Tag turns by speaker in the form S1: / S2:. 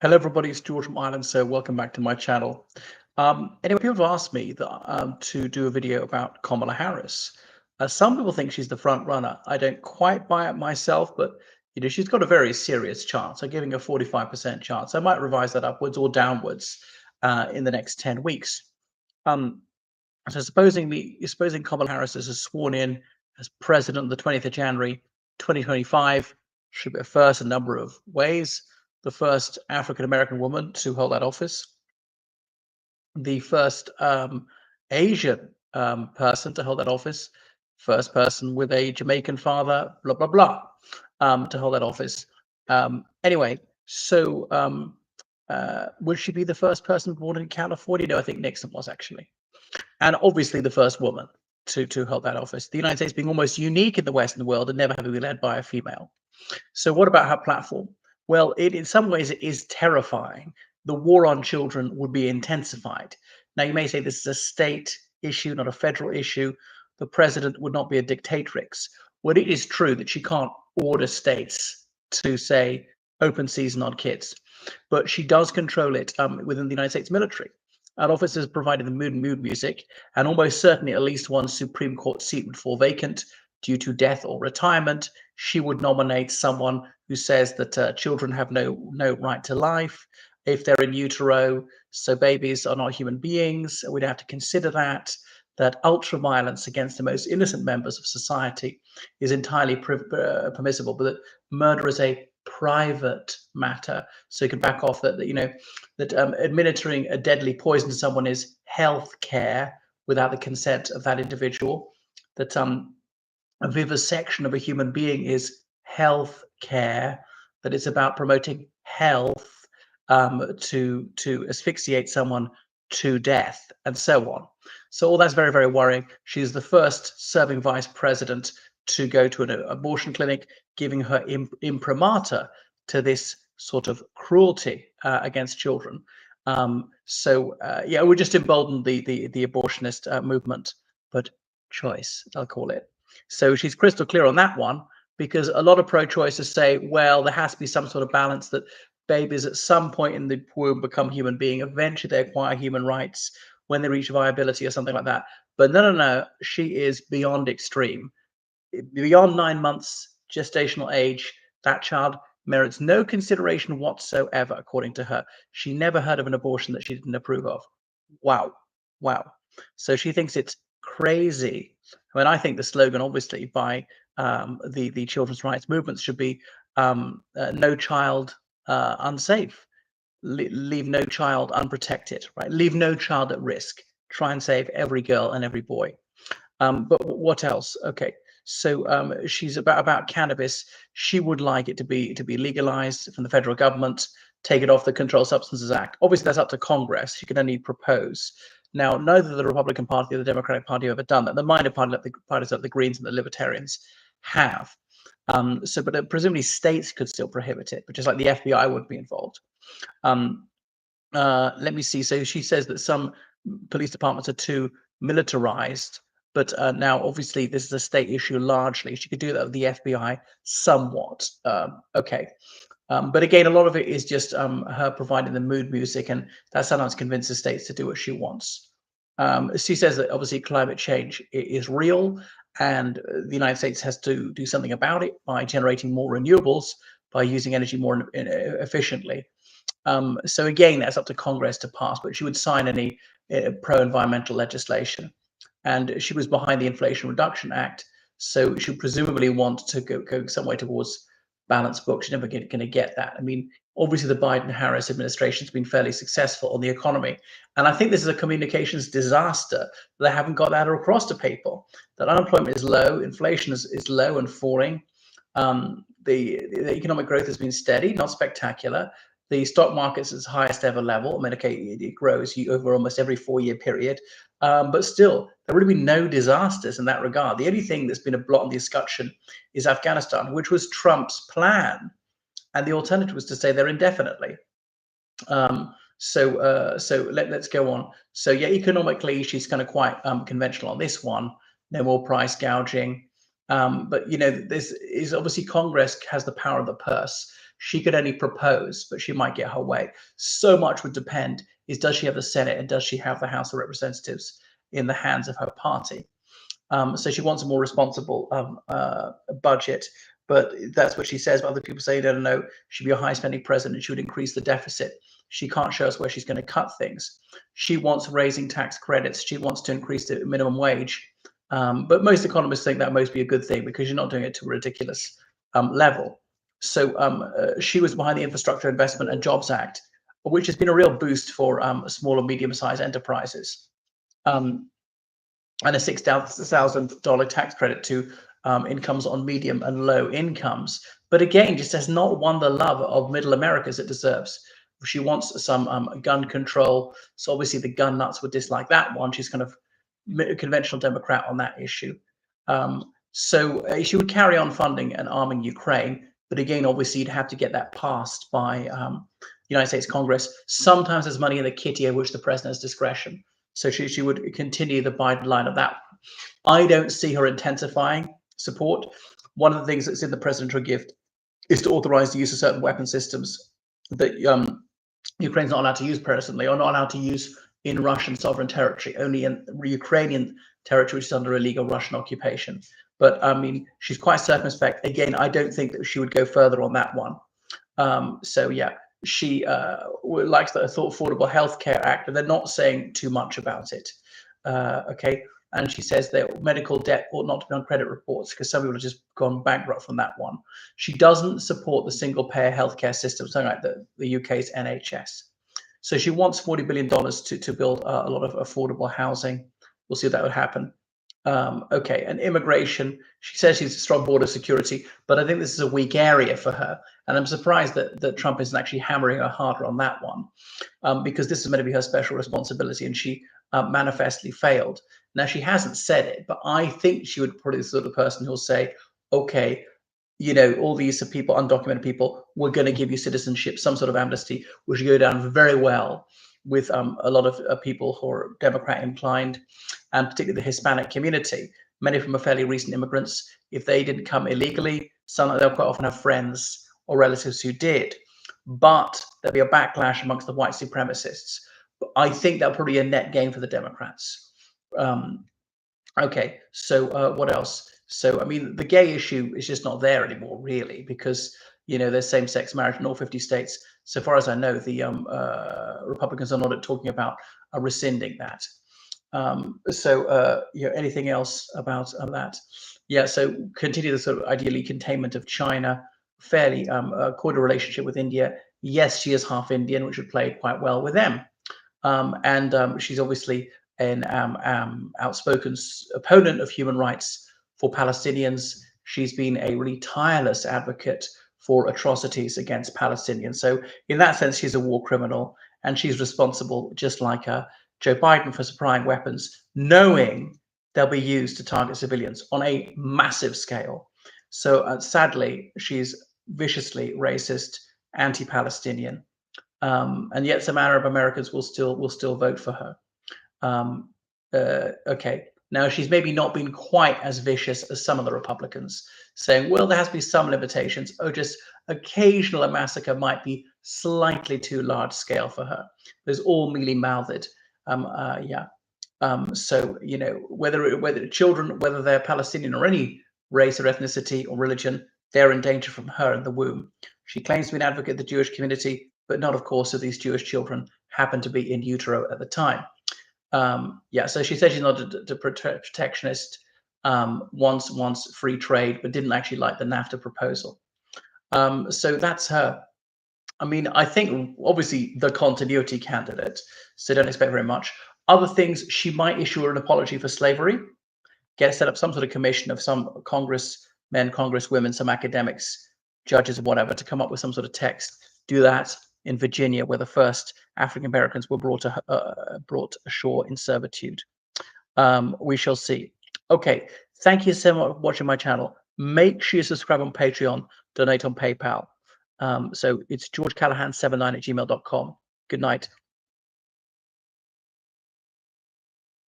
S1: Hello, everybody. It's George from Ireland. So, welcome back to my channel. Anyway, people have asked me to do a video about Kamala Harris. Some people think she's the front runner. I don't quite buy it myself, but she's got a very serious chance. I'm giving a 45% chance. I might revise that upwards or downwards in the next 10 weeks. Um, so, supposing Kamala Harris is sworn in as president on the 20th of January, 2025, should be a first a number of ways. The first African American woman to hold that office, the first Asian person to hold that office, first person with a Jamaican father, blah, blah, blah, to hold that office. Anyway, so would she be the first person born in California? No, I think Nixon was actually. And obviously the first woman to hold that office. The United States being almost unique in the Western world and never having been led by a female. So what about her platform? Well, in some ways it is terrifying. The war on children would be intensified. Now you may say this is a state issue, not a federal issue. The president would not be a dictatrix. Well, it is true that she can't order states to say open season on kids, but she does control it within the United States military. And officers provided the mood music, and almost certainly at least one Supreme Court seat would fall vacant due to death or retirement. She would nominate someone who says that children have no right to life if they're in utero. So babies are not human beings. We'd have to consider that ultra violence against the most innocent members of society is entirely permissible, but that murder is a private matter. So you can back off that administering a deadly poison to someone is health care without the consent of that individual. That a vivisection of a human being is health care, that it's about promoting health, to asphyxiate someone to death, and so on. So all that's very, very worrying. She's the first serving vice president to go to an abortion clinic, giving her imprimatur to this sort of cruelty against children. Yeah, we just emboldened the abortionist movement, but choice, I'll call it. So she's crystal clear on that one, because a lot of pro-choicers say, well, there has to be some sort of balance, that babies at some point in the womb become human being. Eventually they acquire human rights when they reach viability or something like that. But no, she is beyond extreme. Beyond 9 months gestational age, that child merits no consideration whatsoever, according to her. She never heard of an abortion that she didn't approve of. Wow. So she thinks it's crazy. I mean, I think the slogan, obviously, by the children's rights movements should be no child unsafe. Leave no child unprotected, right? Leave no child at risk. Try and save every girl and every boy. But what else? Okay, so she's about cannabis. She would like it to be legalized from the federal government, take it off the Controlled Substances Act. Obviously, that's up to Congress. She can only propose. Now, neither the Republican Party or the Democratic Party have ever done that. The minor parties like the Greens and the Libertarians have. But presumably states could still prohibit it, but just like the FBI would be involved. Let me see. So she says that some police departments are too militarized, but now obviously this is a state issue largely. She could do that with the FBI somewhat. Okay. But again, a lot of it is just her providing the mood music, and that sometimes convinces states to do what she wants. She says that obviously climate change is real, and the United States has to do something about it by generating more renewables, by using energy more efficiently. So again, that's up to Congress to pass, but she would sign any pro-environmental legislation. And she was behind the Inflation Reduction Act, so she presumably want to go some way towards balanced books. She's never going to get that. I mean, obviously the Biden-Harris administration has been fairly successful on the economy, and I think this is a communications disaster. They haven't got that across to people, that unemployment is low, inflation is low and falling. The economic growth has been steady, not spectacular. The stock market's at its highest ever level. I mean, okay, it grows over almost every 4-year period, but still, there would have been no disasters in that regard. The only thing that's been a blot on the escutcheon is Afghanistan, which was Trump's plan, and the alternative was to stay there indefinitely. So let's go on. So yeah, economically, she's kind of quite conventional on this one. No more price gouging. But this is obviously Congress has the power of the purse. She could only propose, but she might get her way. So much would depend: is does she have the Senate and does she have the House of Representatives in the hands of her party? So she wants a more responsible budget, but that's what she says. But other people say, no, no, no, she'd be a high spending president. She would increase the deficit. She can't show us where she's going to cut things. She wants raising tax credits. She wants to increase the minimum wage. But most economists think that must be a good thing because you're not doing it to a ridiculous level. So she was behind the Infrastructure Investment and Jobs Act, which has been a real boost for small and medium-sized enterprises. And a $6,000 tax credit to incomes on medium and low incomes. But again, just has not won the love of middle America as it deserves. She wants some gun control. So obviously the gun nuts would dislike that one. She's kind of a conventional Democrat on that issue. So she would carry on funding and arming Ukraine. But again, obviously, you'd have to get that passed by United States Congress. Sometimes there's money in the kitty over which the president has discretion. So she would continue the Biden line of that. I don't see her intensifying support. One of the things that's in the presidential gift is to authorize the use of certain weapon systems that Ukraine's not allowed to use presently, or not allowed to use in Russian sovereign territory, only in Ukrainian territory, which is under illegal Russian occupation. But I mean, she's quite circumspect. Again, I don't think that she would go further on that one. So yeah. She likes the Affordable Health Care Act, but they're not saying too much about it. Okay, and she says that medical debt ought not to be on credit reports because some people have just gone bankrupt from that one. She doesn't support the single-payer healthcare system, something like the UK's NHS. So she wants $40 billion to build a lot of affordable housing. We'll see if that would happen. Okay, and immigration, she says she's a strong border security, but I think this is a weak area for her. And I'm surprised that Trump isn't actually hammering her harder on that one, because this is meant to be her special responsibility, and she manifestly failed. Now, she hasn't said it, but I think she would probably be the sort of person who'll say, okay, all these people, undocumented people, we're going to give you citizenship, some sort of amnesty, which will go down very well with a lot of people who are Democrat inclined, and particularly the Hispanic community. Many of them are fairly recent immigrants. If they didn't come illegally, they'll quite often have friends or relatives who did. But there'll be a backlash amongst the white supremacists. I think that'll probably be a net gain for the Democrats. Okay, so what else? So, I mean, the gay issue is just not there anymore, really, because, there's same-sex marriage in all 50 states. So far as I know, the Republicans are not talking about rescinding that. Anything else about that? Yeah, so continue the sort of ideally containment of China, fairly cordial relationship with India. Yes, she is half Indian, which would play quite well with them. She's obviously an outspoken opponent of human rights for Palestinians. She's been a really tireless advocate for atrocities against Palestinians. So in that sense, she's a war criminal, and she's responsible, just like Joe Biden, for supplying weapons, knowing they'll be used to target civilians on a massive scale. So sadly, she's viciously racist, anti-Palestinian, and yet some Arab Americans will still vote for her. Okay. Now, she's maybe not been quite as vicious as some of the Republicans, saying, well, there has to be some limitations. Oh, just occasional a massacre might be slightly too large scale for her. There's all mealy-mouthed. So, whether children, whether they're Palestinian or any race or ethnicity or religion, they're in danger from her in the womb. She claims to be an advocate of the Jewish community, but not, of course, if these Jewish children happen to be in utero at the time. So she says she's not a protectionist, wants free trade, but didn't actually like the NAFTA proposal. So that's her. I mean, I think obviously the continuity candidate, so don't expect very much. Other things, she might issue an apology for slavery, set up some sort of commission of some congressmen, congresswomen, some academics, judges, whatever, to come up with some sort of text. Do that in Virginia, where the first African Americans were brought ashore in servitude. We shall see. Okay, thank you so much for watching my channel. Make sure you subscribe on Patreon, donate on PayPal. So it's georgecallahan79@gmail.com. Good night.